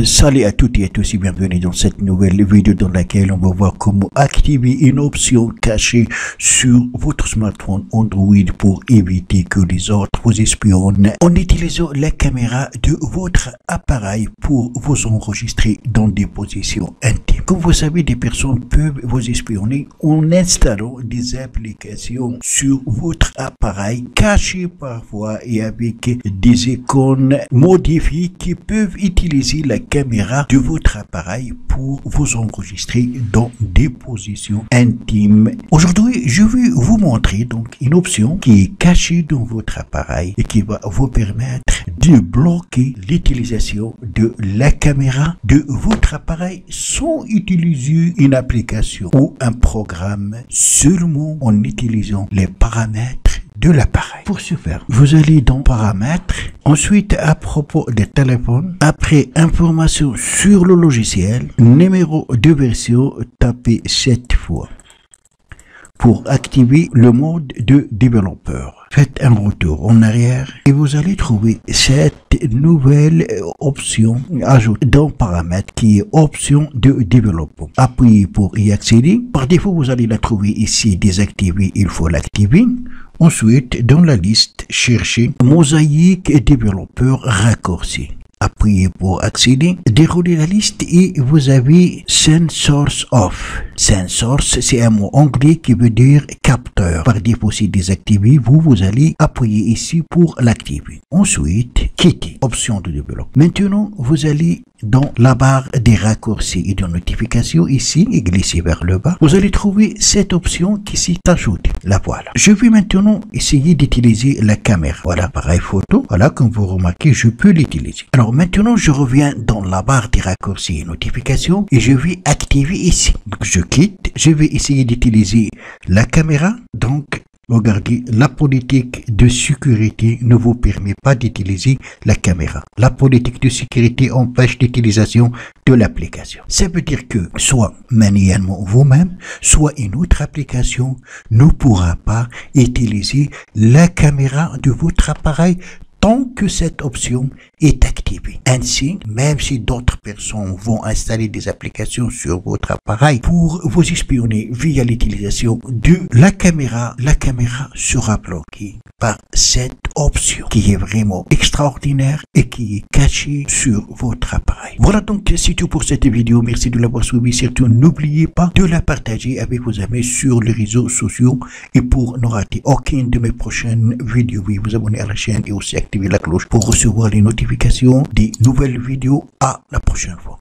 Salut à toutes et à tous et bienvenue dans cette nouvelle vidéo dans laquelle on va voir comment activer une option cachée sur votre smartphone Android pour éviter que les autres vous espionnent en utilisant la caméra de votre appareil pour vous enregistrer dans des positions intimes. Comme vous savez, des personnes peuvent vous espionner en installant des applications sur votre appareil cachées parfois et avec des icônes modifiées qui peuvent utiliser la caméra de votre appareil pour vous enregistrer dans des positions intimes. Aujourd'hui, je vais vous montrer donc une option qui est cachée dans votre appareil et qui va vous permettre de bloquer l'utilisation de la caméra de votre appareil sans utiliser une application ou un programme, seulement en utilisant les paramètres de l'appareil. Pour ce faire, vous allez dans paramètres, ensuite à propos des téléphones, après information sur le logiciel, numéro de version, tapez 7 fois. Pour activer le mode de développeur, faites un retour en arrière et vous allez trouver cette nouvelle option ajoutée dans paramètres qui est option de développement. Appuyez pour y accéder. Par défaut, vous allez la trouver ici désactivée, il faut l'activer. Ensuite, dans la liste, cherchez mosaïque développeur raccourci. Appuyez pour accéder, déroulez la liste et vous avez Sensors Off. Sensors, c'est un mot anglais qui veut dire capteur. Par défaut, c'est désactivé. Vous allez appuyer ici pour l'activer. Ensuite, quitter, option de développement. Maintenant, vous allez dans la barre des raccourcis et de notifications ici et glisser vers le bas. Vous allez trouver cette option qui s'est ajoutée. La voilà. Je vais maintenant essayer d'utiliser la caméra. Voilà, pareil photo. Voilà, comme vous remarquez, je peux l'utiliser. Alors maintenant, je reviens dans la barre des raccourcis et notifications et je vais activer ici. Donc, je quitte. Je vais essayer d'utiliser la caméra. Donc, regardez, la politique de sécurité ne vous permet pas d'utiliser la caméra. La politique de sécurité empêche l'utilisation de l'application. Ça veut dire que soit manuellement vous-même, soit une autre application ne pourra pas utiliser la caméra de votre appareil tant que cette option est activée. Ainsi, même si d'autres personnes vont installer des applications sur votre appareil pour vous espionner via l'utilisation de la caméra sera bloquée par cette option qui est vraiment extraordinaire et qui est cachée sur votre appareil. Voilà donc, c'est tout pour cette vidéo. Merci de l'avoir suivi. Surtout, n'oubliez pas de la partager avec vos amis sur les réseaux sociaux et pour ne rater aucune de mes prochaines vidéos, veuillez vous abonner à la chaîne et aussi activer la cloche pour recevoir les notifications des nouvelles vidéos. À la prochaine fois.